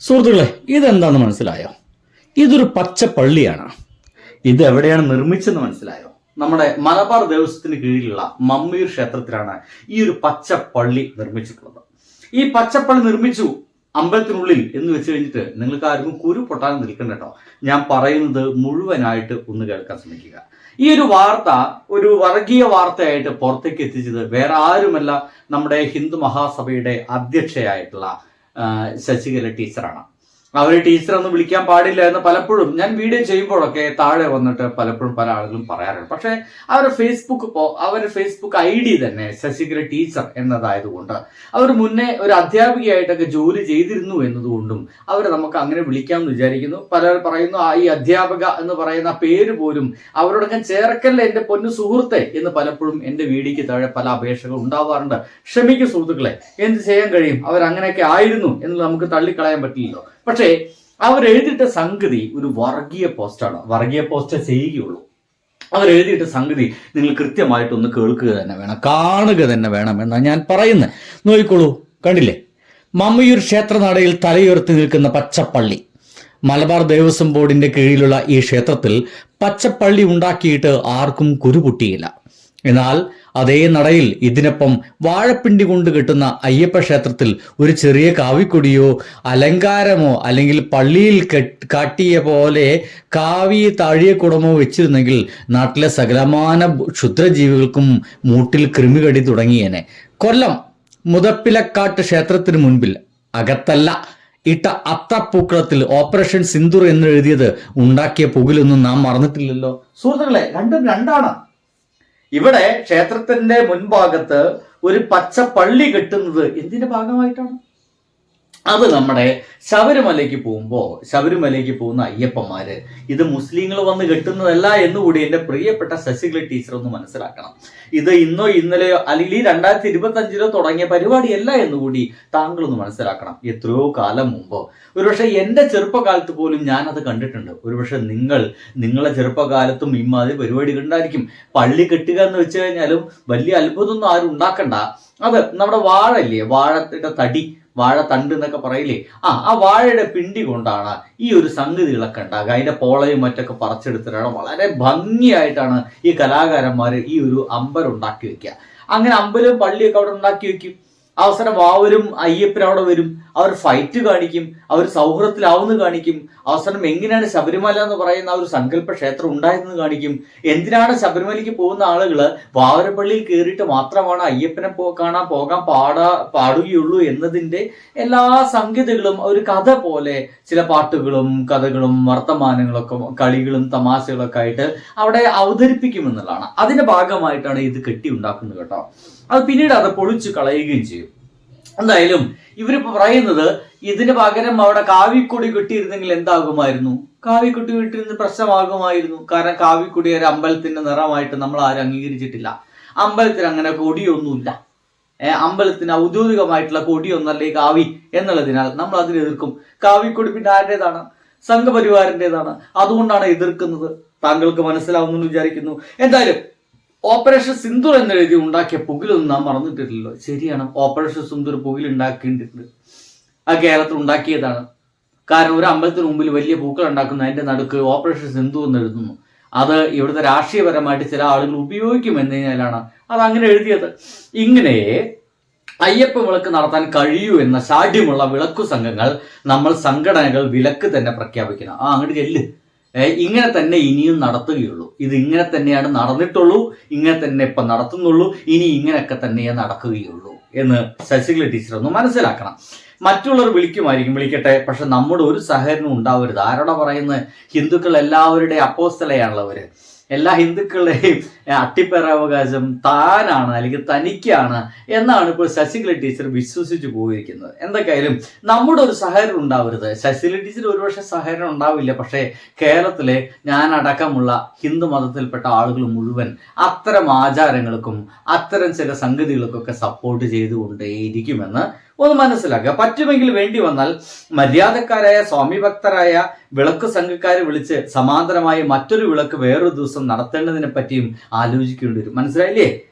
സുഹൃത്തുക്കളെ, ഇതെന്താണെന്ന് മനസ്സിലായോ? ഇതൊരു പച്ച പള്ളിയാണ്. ഇത് എവിടെയാണ് നിർമ്മിച്ചെന്ന് മനസ്സിലായോ? നമ്മുടെ മലബാർ ദേവസ്വത്തിന് കീഴിലുള്ള മമ്മിയൂർ ക്ഷേത്രത്തിലാണ് ഈ ഒരു പച്ച പള്ളി നിർമ്മിച്ചിട്ടുള്ളത്. ഈ പച്ചപ്പള്ളി നിർമ്മിച്ചു അമ്പലത്തിനുള്ളിൽ എന്ന് വെച്ച് കഴിഞ്ഞിട്ട് നിങ്ങൾക്ക് ആർക്കും കുരു പൊട്ടാൻ നിൽക്കണ്ട കേട്ടോ. ഞാൻ പറയുന്നത് മുഴുവനായിട്ട് ഒന്ന് കേൾക്കാൻ ശ്രമിക്കുക. ഈ ഒരു വാർത്ത ഒരു വർഗീയ വാർത്തയായിട്ട് പുറത്തേക്ക് എത്തിച്ചത് വേറെ ആരുമല്ല, നമ്മുടെ ഹിന്ദു മഹാസഭയുടെ അധ്യക്ഷയായിട്ടുള്ള ശശികല ടീച്ചറാണ്. അവരെ ടീച്ചർ ഒന്നും വിളിക്കാൻ പാടില്ല എന്ന് പലപ്പോഴും ഞാൻ വീഡിയോ ചെയ്യുമ്പോഴൊക്കെ താഴെ വന്നിട്ട് പലപ്പോഴും പല ആളുകളും പറയാറുണ്ട്. പക്ഷെ അവരുടെ ഫേസ്ബുക്ക് ID തന്നെ ശശികല ടീച്ചർ എന്നതായതുകൊണ്ട് അവർ മുന്നേ ഒരു അധ്യാപികയായിട്ടൊക്കെ ജോലി ചെയ്തിരുന്നു എന്നതുകൊണ്ടും അവരെ നമുക്ക് അങ്ങനെ വിളിക്കാമെന്ന് വിചാരിക്കുന്നു. പലർ പറയുന്നു ഈ അധ്യാപക എന്ന് പറയുന്ന പേര് പോലും അവരോടൊക്കെ ചേർക്കല്ല എൻ്റെ പൊന്നു സുഹൃത്തെ എന്ന് പലപ്പോഴും എൻ്റെ വീഡിയോയ്ക്ക് താഴെ പല അപേക്ഷകൾ ഉണ്ടാവാറുണ്ട്. ക്ഷമിക്കും സുഹൃത്തുക്കളെ, എന്ത് ചെയ്യാൻ കഴിയും? അവരങ്ങനെയൊക്കെ ആയിരുന്നു എന്ന് നമുക്ക് തള്ളിക്കളയാൻ പറ്റില്ലല്ലോ. പക്ഷേ അവരെഴുതിയിട്ട സംഗതി ഒരു വർഗീയ പോസ്റ്റാണ്. വർഗീയ പോസ്റ്റ് ചെയ്യുകയുള്ളൂ. അവരെഴുതിയിട്ട സംഗതി നിങ്ങൾ കൃത്യമായിട്ടൊന്ന് കേൾക്കുക തന്നെ വേണം, കാണുക തന്നെ വേണം എന്നാണ് ഞാൻ പറയുന്നത്. നോക്കിക്കോളൂ, കണ്ടില്ലേ? മമ്മിയൂർ ക്ഷേത്രനടയിൽ തലയുയർത്തി നിൽക്കുന്ന പച്ചപ്പള്ളി. മലബാർ ദേവസ്വം ബോർഡിന്റെ കീഴിലുള്ള ഈ ക്ഷേത്രത്തിൽ പച്ചപ്പള്ളി ഉണ്ടാക്കിയിട്ട് ആർക്കും കുരുപൊട്ടിയില്ല. എന്നാൽ അതേ നടയിൽ ഇതിനൊപ്പം വാഴപ്പിണ്ടി കൊണ്ട് കെട്ടുന്ന അയ്യപ്പ ക്ഷേത്രത്തിൽ ഒരു ചെറിയ കാവിക്കൊടിയോ അലങ്കാരമോ അല്ലെങ്കിൽ പള്ളിയിൽ കാട്ടിയ പോലെ കാവി താഴിയക്കുടമോ വെച്ചിരുന്നെങ്കിൽ നാട്ടിലെ സകലമാന ക്ഷുദ്രജീവികൾക്കും മൂട്ടിൽ കൃമികടി തുടങ്ങിയേനെ. കൊല്ലം മുതപ്പിലക്കാട്ട് ക്ഷേത്രത്തിന് മുൻപിൽ അകത്തല്ല ഇട്ട അത്തപ്പൂക്കളത്തിൽ ഓപ്പറേഷൻ സിന്ദൂർ എന്ന് എഴുതിയത് ഉണ്ടാക്കിയ പുകിലൊന്നും നാം മറന്നിട്ടില്ലല്ലോ. സുഹൃത്തുക്കളെ, രണ്ടും രണ്ടാണ്. ഇവിടെ ക്ഷേത്രത്തിന്റെ മുൻഭാഗത്ത് ഒരു പച്ച പള്ളി കെട്ടുന്നത് എന്തിന്റെ ഭാഗമായിട്ടാണ്? അത് നമ്മുടെ ശബരിമലയ്ക്ക് പോകുന്ന അയ്യപ്പന്മാര് ഇത് മുസ്ലിങ്ങൾ വന്ന് കെട്ടുന്നതല്ല എന്നുകൂടി എൻ്റെ പ്രിയപ്പെട്ട ശശികല ടീച്ചർ ഒന്ന് മനസ്സിലാക്കണം. ഇത് ഇന്നോ ഇന്നലെയോ അല്ലെങ്കിൽ 2025 തുടങ്ങിയ പരിപാടിയല്ല എന്നുകൂടി താങ്കളൊന്ന് മനസ്സിലാക്കണം. എത്രയോ കാലം മുമ്പോ, ഒരുപക്ഷെ എൻ്റെ ചെറുപ്പകാലത്ത് പോലും ഞാനത് കണ്ടിട്ടുണ്ട്. ഒരുപക്ഷെ നിങ്ങളെ ചെറുപ്പകാലത്തും ഇമ്മാതിരി പരിപാടി കണ്ടായിരിക്കും. പള്ളി കെട്ടുക എന്ന് വെച്ച് കഴിഞ്ഞാലും വലിയ അത്ഭുതമൊന്നും ആരും ഉണ്ടാക്കണ്ട. അത് നമ്മുടെ വാഴത്തിന്റെ തടി, വാഴത്തണ്ട് എന്നൊക്കെ പറയില്ലേ, ആ വാഴയുടെ പിണ്ടി കൊണ്ടാണ് ഈ ഒരു സംഗതികളൊക്കെ ഉണ്ടാകുക. അതിന്റെ പോളയും മറ്റൊക്കെ പറിച്ചെടുത്തിട്ടാണ് വളരെ ഭംഗിയായിട്ടാണ് ഈ കലാകാരന്മാർ ഈ ഒരു അമ്പലം ഉണ്ടാക്കി വെക്കുക. അങ്ങനെ അമ്പലവും പള്ളിയൊക്കെ അവിടെ ഉണ്ടാക്കി വെക്കും. അവസരം അവരും അയ്യപ്പനും അവിടെ വരും. അവർ ഫൈറ്റ് കാണിക്കും, അവർ സൗഹൃദത്തിലാവുന്ന കാണിക്കും. അവസാനം എങ്ങനെയാണ് ശബരിമല എന്ന് പറയുന്ന ഒരു സങ്കല്പ ക്ഷേത്രം ഉണ്ടായതെന്ന് കാണിക്കും. എന്തിനാണ് ശബരിമലയ്ക്ക് പോകുന്ന ആളുകള് വാവരപ്പള്ളിയിൽ കയറിയിട്ട് മാത്രമാണ് അയ്യപ്പനെ കാണാൻ പോകാൻ പാടുകയുള്ളൂ എന്നതിന്റെ എല്ലാ സംഗതികളും ഒരു കഥ പോലെ ചില പാട്ടുകളും കഥകളും വർത്തമാനങ്ങളൊക്കെ കളികളും തമാശകളൊക്കെ ആയിട്ട് അവിടെ അവതരിപ്പിക്കുമെന്നുള്ളതാണ്. അതിന്റെ ഭാഗമായിട്ടാണ് ഇത് കെട്ടി ഉണ്ടാക്കുന്നത് കേട്ടോ. അത് പിന്നീട് അത് പൊളിച്ചു കളയുകയും ചെയ്യും. എന്തായാലും ഇവരിപ്പോ പറയുന്നത് ഇതിന് പകരം അവിടെ കാവിക്കൊടി കെട്ടിയിരുന്നെങ്കിൽ എന്താകുമായിരുന്നു? കാവിക്കൊടി കെട്ടിയിരുന്ന പ്രശ്നമാകുമായിരുന്നു. കാരണം കാവിക്കൊടി ഒരു അമ്പലത്തിന്റെ നിറമായിട്ട് നമ്മൾ ആരും അംഗീകരിച്ചിട്ടില്ല. അമ്പലത്തിന് അങ്ങനെ കൊടിയൊന്നുമില്ല. അമ്പലത്തിന് ഔദ്യോഗികമായിട്ടുള്ള കൊടിയൊന്നല്ല ഈ കാവി എന്നുള്ളതിനാൽ നമ്മൾ അതിനെ എതിർക്കും. കാവിക്കൊടി പിന്നെ ആരുടേതാണ്? സംഘപരിവാറിൻ്റെതാണ്. അതുകൊണ്ടാണ് എതിർക്കുന്നത്. താങ്കൾക്ക് മനസ്സിലാവുമെന്ന് വിചാരിക്കുന്നു. എന്തായാലും ഓപ്പറേഷൻ സിന്ദൂർ എന്നെഴുതി ഉണ്ടാക്കിയ പുകിലൊന്നും നാം മറന്നിട്ടില്ലല്ലോ. ശരിയാണ്, ഓപ്പറേഷൻ സിന്ദൂർ പുകിൽ ഉണ്ടാക്കിയിട്ടുണ്ട്. ആ കേരളത്തിൽ ഉണ്ടാക്കിയതാണ്. കാരണം ഒരു അമ്പലത്തിന് മുമ്പിൽ വലിയ പൂക്കൾ ഉണ്ടാക്കുന്ന അതിന്റെ നടുക്ക് ഓപ്പറേഷൻ സിന്ദൂർ എന്ന് എഴുതുന്നു. അത് ഇവിടുത്തെ രാഷ്ട്രീയപരമായിട്ട് ചില ആളുകൾ ഉപയോഗിക്കും എന്നതിനാലാണ് അത് അങ്ങനെ എഴുതിയത്. ഇങ്ങനെ അയ്യപ്പ വിളക്ക് നടത്താൻ കഴിയൂ എന്ന ശാഠ്യമുള്ള വിളക്കു സംഘങ്ങൾ, സംഘടനകൾ വിലക്ക് തന്നെ പ്രഖ്യാപിക്കണം. അങ്ങോട്ട് ചെല്ല്, ഇങ്ങനെ തന്നെ ഇനിയും നടത്തുകയുള്ളൂ. ഇത് ഇങ്ങനെ തന്നെയാണ് നടന്നിട്ടുള്ളൂ, ഇങ്ങനെ തന്നെ ഇപ്പൊ നടത്തുന്നുള്ളൂ, ഇനി ഇങ്ങനെയൊക്കെ തന്നെയേ നടക്കുകയുള്ളൂ എന്ന് ശശികല ടീച്ചർ ഒന്ന് മനസ്സിലാക്കണം. മറ്റുള്ളവർ വിളിക്കട്ടെ, പക്ഷെ നമ്മുടെ ഒരു സഹകരണം ഉണ്ടാവരുത്. ആരോടാ പറയുന്നത്? ഹിന്ദുക്കൾ എല്ലാവരുടെയും അപ്പോസ്തലയാണുള്ളവര്. എല്ലാ ഹിന്ദുക്കളുടെയും അട്ടിപ്പേറാവകാശം താനാണ് അല്ലെങ്കിൽ തനിക്കാണ് എന്നാണ് ഇപ്പോൾ ശശികല ടീച്ചർ വിശ്വസിച്ചു പോയിരിക്കുന്നത്. എന്തൊക്കെയായാലും നമ്മുടെ ഒരു സഹകരണം ഉണ്ടാവരുത്. ശശികല ടീച്ചർ ഒരുപക്ഷെ സഹകരണം ഉണ്ടാവില്ല, പക്ഷേ കേരളത്തിലെ ഞാനടക്കമുള്ള ഹിന്ദു മതത്തിൽപ്പെട്ട ആളുകൾ മുഴുവൻ അത്തരം ആചാരങ്ങൾക്കും അത്തരം ചില സംഗതികൾക്കൊക്കെ സപ്പോർട്ട് ചെയ്തുകൊണ്ടേയിരിക്കുമെന്ന് ഒന്ന് മനസ്സിലാക്കുക. പറ്റുമെങ്കിൽ വേണ്ടി വന്നാൽ മര്യാദക്കാരായ സ്വാമി ഭക്തരായ വിളക്ക് സംഘക്കാരെ വിളിച്ച് സമാന്തരമായി മറ്റൊരു വിളക്ക് വേറൊരു ദിവസം നടത്തേണ്ടതിനെ പറ്റിയും ആലോചിക്കേണ്ടി വരും. മനസ്സിലായില്ലേ?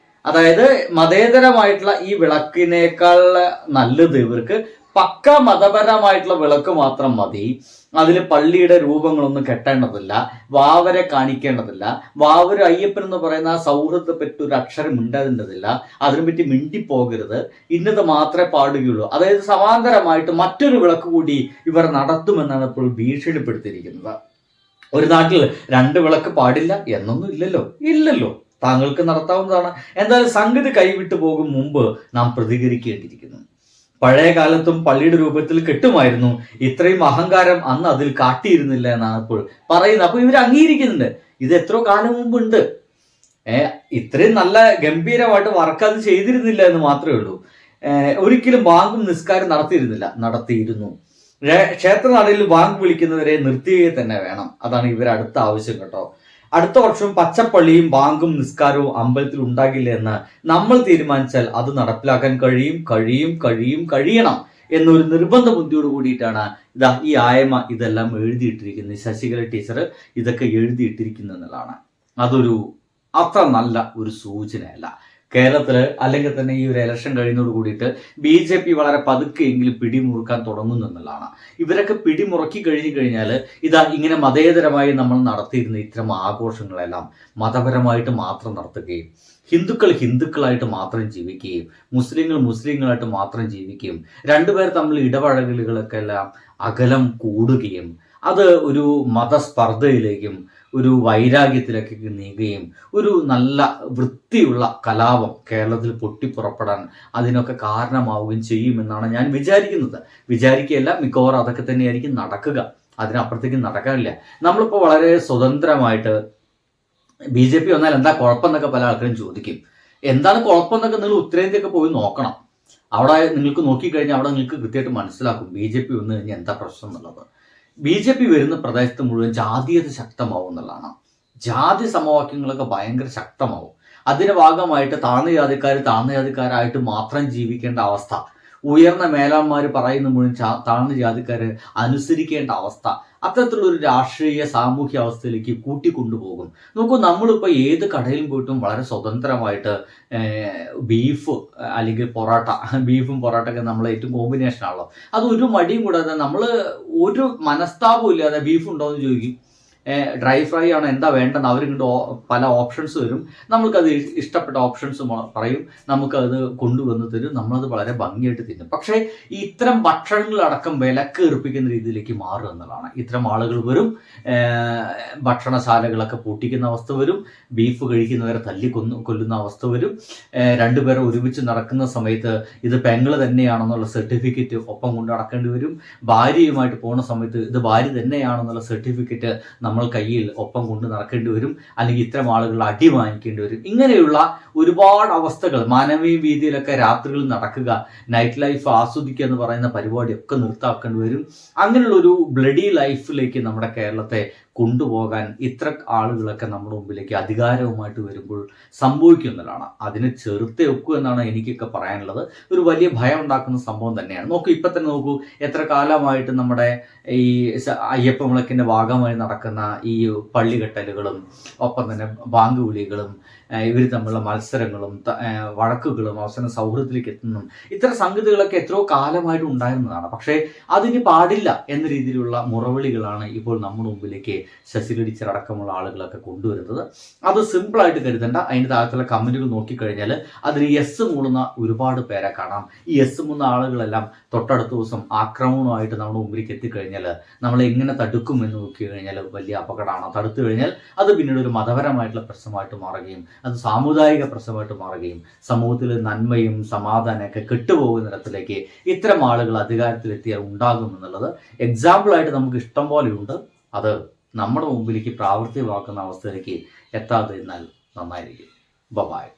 അതായത് മതേതരമായിട്ടുള്ള ഈ വിളക്കിനേക്കാൾ നല്ലത് ഇവർക്ക് പക്ക മതപരമായിട്ടുള്ള വിളക്ക് മാത്രം മതി. അതിൽ പള്ളിയുടെ രൂപങ്ങളൊന്നും കെട്ടേണ്ടതില്ല, വാവരെ കാണിക്കേണ്ടതില്ല, വാവര് അയ്യപ്പൻ എന്ന് പറയുന്ന ആ സൗഹൃദത്തെ പറ്റി ഒരു അക്ഷരം മിണ്ടേണ്ടതില്ല, അതിനെപ്പറ്റി മിണ്ടിപ്പോകരുത്, ഇന്നത് മാത്രമേ പാടുകയുള്ളൂ. അതായത് സമാന്തരമായിട്ട് മറ്റൊരു വിളക്ക് കൂടി ഇവർ നടത്തുമെന്നാണ് ഇപ്പോൾ ഭീഷണിപ്പെടുത്തിയിരിക്കുന്നത്. ഒരു നാട്ടിൽ 2 വിളക്ക് പാടില്ല എന്നൊന്നും ഇല്ലല്ലോ. താങ്കൾക്ക് നടത്താവുന്നതാണ്. എന്തായാലും സംഗതി കൈവിട്ടു പോകും മുമ്പ് നാം പ്രതികരിക്കേണ്ടിയിരിക്കുന്നു. പഴയ കാലത്തും പള്ളിയുടെ രൂപത്തിൽ കെട്ടുമായിരുന്നു, ഇത്രയും അഹങ്കാരം അന്ന് അതിൽ കാട്ടിയിരുന്നില്ല എന്നാണ് ഇപ്പോൾ പറയുന്നത്. അപ്പൊ ഇവർ അംഗീകരിക്കുന്നുണ്ട്, ഇത് എത്രയോ കാലം മുമ്പുണ്ട്. ഇത്രയും നല്ല ഗംഭീരമായിട്ട് വർക്ക് അത് ചെയ്തിരുന്നില്ല എന്ന് മാത്രമേ ഉള്ളൂ. ഒരിക്കലും ബാങ്കും നിസ്കാരം നടത്തിയിരുന്നു. ക്ഷേത്രനടയിൽ ബാങ്ക് വിളിക്കുന്നവരെ നിർത്തുകയെ തന്നെ വേണം. അതാണ് ഇവർ അടുത്ത ആവശ്യം കേട്ടോ. അടുത്ത വർഷം പച്ചപ്പള്ളിയും ബാങ്കും നിസ്കാരവും അമ്പലത്തിൽ ഉണ്ടാകില്ല എന്ന് നമ്മൾ തീരുമാനിച്ചാൽ അത് നടപ്പിലാക്കാൻ കഴിയണം എന്നൊരു നിർബന്ധ ബുദ്ധിയോട് കൂടിയിട്ടാണ് ഈ ആയമ്മ ഇതെല്ലാം എഴുതിയിട്ടിരിക്കുന്നത്. ശശികല ടീച്ചർ ഇതൊക്കെ എഴുതിയിട്ടിരിക്കുന്നു എന്നുള്ളതാണ്. അതൊരു അത്ര നല്ല ഒരു സൂചനയല്ല. കേരളത്തിൽ അല്ലെങ്കിൽ തന്നെ ഈ ഒരു ഇലക്ഷൻ കഴിയുന്നതോട് കൂടിയിട്ട് BJP വളരെ പതുക്കെയെങ്കിലും പിടിമുറുക്കാൻ തുടങ്ങുന്നു എന്നുള്ളതാണ്. ഇവരൊക്കെ പിടിമുറുക്കി കഴിഞ്ഞാൽ ഇങ്ങനെ മതേതരമായി നമ്മൾ നടത്തിയിരുന്ന ഇത്തരം ആഘോഷങ്ങളെല്ലാം മതപരമായിട്ട് മാത്രം നടത്തുകയും, ഹിന്ദുക്കളായിട്ട് മാത്രം ജീവിക്കുകയും, മുസ്ലിങ്ങളായിട്ട് മാത്രം ജീവിക്കുകയും, രണ്ടുപേർ തമ്മിൽ ഇടപഴകലുകളൊക്കെ എല്ലാം അകലം കൂടുകയും, അത് ഒരു മതസ്പർദ്ധയിലേക്കും ഒരു വൈരാഗ്യത്തിലേക്ക് നീങ്ങുകയും, ഒരു നല്ല വൃത്തിയുള്ള കലാപം കേരളത്തിൽ പൊട്ടിപ്പുറപ്പെടാൻ അതിനൊക്കെ കാരണമാവുകയും ചെയ്യുമെന്നാണ് ഞാൻ വിചാരിക്കുകയല്ല, മിക്കവാറും അതൊക്കെ തന്നെയായിരിക്കും നടക്കുക. അതിനപ്പുറത്തേക്ക് നടക്കാനില്ല. നമ്മളിപ്പോൾ വളരെ സ്വതന്ത്രമായിട്ട് BJP വന്നാൽ എന്താ കുഴപ്പമെന്നൊക്കെ പല ആൾക്കാരും ചോദിക്കും. എന്താണ് കുഴപ്പമെന്നൊക്കെ നിങ്ങൾ ഉത്തരേന്ത്യയൊക്കെ പോയി നോക്കണം. അവിടെ നിങ്ങൾക്ക് നോക്കിക്കഴിഞ്ഞാൽ അവിടെ നിങ്ങൾക്ക് കൃത്യമായിട്ട് മനസ്സിലാക്കും BJP വന്നു കഴിഞ്ഞാൽ എന്താ പ്രശ്നം എന്നുള്ളത്. BJP വരുന്ന പ്രദേശത്ത് മുഴുവൻ ജാതീയത ശക്തമാവും എന്നുള്ളതാണ്. ജാതി സമവാക്യങ്ങളൊക്കെ ഭയങ്കര ശക്തമാവും. അതിന്റെ ഭാഗമായിട്ട് താഴ്ന്ന ജാതിക്കാരായിട്ട് മാത്രം ജീവിക്കേണ്ട അവസ്ഥ, ഉയർന്ന മേലാന്മാർ പറയുന്ന മുഴുവൻ താഴ്ന്ന ജാതിക്കാര് അനുസരിക്കേണ്ട അവസ്ഥ, അത്തരത്തിലുള്ള ഒരു രാഷ്ട്രീയ സാമൂഹ്യ അവസ്ഥയിലേക്ക് കൂട്ടിക്കൊണ്ടുപോകും. നോക്കൂ, നമ്മളിപ്പോൾ ഏത് കടയിലും പോയിട്ടും വളരെ സ്വതന്ത്രമായിട്ട് ബീഫ് അല്ലെങ്കിൽ ബീഫും പൊറോട്ടയൊക്കെ നമ്മളെ ഏറ്റവും കോമ്പിനേഷൻ ആണല്ലോ. അത് ഒരു മടിയും കൂടാതെ നമ്മൾ ഒരു മനസ്താപവും ഇല്ലാതെ ബീഫ് ഉണ്ടോ എന്ന് ചോദിക്കും. ഡ്രൈ ഫ്രൈ ആണ് എന്താ വേണ്ടെന്ന് അവരിങ്ങോട്ട് പല ഓപ്ഷൻസ് വരും. നമ്മൾക്കത് ഇഷ്ടപ്പെട്ട ഓപ്ഷൻസ് പറയും, നമുക്കത് കൊണ്ടുവന്ന് തരും, നമ്മളത് വളരെ ഭംഗിയായിട്ട് തിന്നും. പക്ഷേ ഇത്തരം ഭക്ഷണങ്ങളടക്കം വിലക്കേർപ്പിക്കുന്ന രീതിയിലേക്ക് മാറുക എന്നുള്ളതാണ്. ഇത്തരം ആളുകൾ വരും, ഭക്ഷണശാലകളൊക്കെ പൂട്ടിക്കുന്ന അവസ്ഥ വരും, ബീഫ് കഴിക്കുന്നവരെ കൊല്ലുന്ന അവസ്ഥ വരും, രണ്ടുപേരെ ഒരുമിച്ച് നടക്കുന്ന സമയത്ത് ഇത് പെങ്ങള് തന്നെയാണെന്നുള്ള സർട്ടിഫിക്കറ്റ് ഒപ്പം കൊണ്ട് നടക്കേണ്ടി വരും. ഭാര്യയുമായിട്ട് പോകുന്ന സമയത്ത് ഇത് ഭാര്യ തന്നെയാണെന്നുള്ള സർട്ടിഫിക്കറ്റ് നമ്മൾ കയ്യിൽ ഒപ്പം കൊണ്ട് നടക്കേണ്ടി വരും, അല്ലെങ്കിൽ ഇത്തരം ആളുകൾ അടി വാങ്ങിക്കേണ്ടി വരും. ഇങ്ങനെയുള്ള ഒരുപാട് അവസ്ഥകൾ, മാനവീയ വീതിയിലൊക്കെ രാത്രികളിൽ നടക്കുക, നൈറ്റ് ലൈഫ് ആസ്വദിക്കുക എന്ന് പറയുന്ന പരിപാടിയൊക്കെ നിർത്താക്കേണ്ടി വരും. അങ്ങനെയുള്ള ഒരു ബ്ലഡി ലൈഫിലേക്ക് നമ്മുടെ കേരളത്തെ കൊണ്ടുപോകാൻ ഇത്ര ആളുകളൊക്കെ നമ്മുടെ മുമ്പിലേക്ക് അധികാരവുമായിട്ട് വരുമ്പോൾ സംഭവിക്കുന്നതാണ്. അതിനെ ചെറുത്തെ ഒക്കൂ എന്നാണ് എനിക്കൊക്കെ പറയാനുള്ളത്. ഒരു വലിയ ഭയം ഉണ്ടാക്കുന്ന സംഭവം തന്നെയാണ്. നോക്കൂ, ഇപ്പം തന്നെ നോക്കൂ, എത്ര കാലമായിട്ട് നമ്മുടെ ഈ അയ്യപ്പ വിളക്കിൻ്റെ ഭാഗമായി നടക്കുന്ന ഈ പള്ളികെട്ടലുകളും ഒപ്പം തന്നെ ബാങ്ക് വിളികളും ഇവർ തമ്മിലുള്ള മത്സരങ്ങളും വഴക്കുകളും അവസാനം സൗഹൃദത്തിലേക്ക് എത്തുന്നു, ഇത്തരം സംഗതികളൊക്കെ എത്രയോ കാലമായിട്ട് ഉണ്ടായിരുന്നതാണ്. പക്ഷേ അതിന് പാടില്ല എന്ന രീതിയിലുള്ള മുറവിളികളാണ് ഇപ്പോൾ നമ്മുടെ മുമ്പിലേക്ക് ശശികല ടീച്ചർ അടക്കമുള്ള ആളുകളൊക്കെ കൊണ്ടുവരുന്നത്. അത് സിമ്പിളായിട്ട് കരുതണ്ട. അതിൻ്റെ താഴത്തുള്ള കമൻറ്റുകൾ നോക്കിക്കഴിഞ്ഞാൽ അതിന് യെസ് മൂളുന്ന ഒരുപാട് പേരെ കാണാം. ഈ യെസ് മൂന്ന ആളുകളെല്ലാം തൊട്ടടുത്ത ദിവസം ആക്രമണമായിട്ട് നമ്മുടെ മുമ്പിലേക്ക് എത്തിക്കഴിഞ്ഞാൽ നമ്മൾ എങ്ങനെ തടുക്കും എന്ന് നോക്കി കഴിഞ്ഞാൽ വലിയ അപകടമാണ്. തടുത്തു കഴിഞ്ഞാൽ അത് പിന്നീട് ഒരു മതപരമായിട്ടുള്ള പ്രശ്നമായിട്ട് മാറുകയും അത് സാമുദായിക പ്രശ്നമായിട്ട് മാറുകയും സമൂഹത്തിൽ നന്മയും സമാധാനമൊക്കെ കെട്ടുപോകുന്ന തരത്തിലേക്ക് ഇത്തരം ആളുകൾ അധികാരത്തിലെത്തിയാൽ ഉണ്ടാകും എന്നുള്ളത് എക്സാമ്പിളായിട്ട് നമുക്ക് ഇഷ്ടം പോലെയുണ്ട്. അത് നമ്മുടെ മുമ്പിലേക്ക് പ്രാവർത്തികമാക്കുന്ന അവസ്ഥയിലേക്ക് എത്താതിരുന്നാൽ നന്നായിരിക്കും. ബൈ.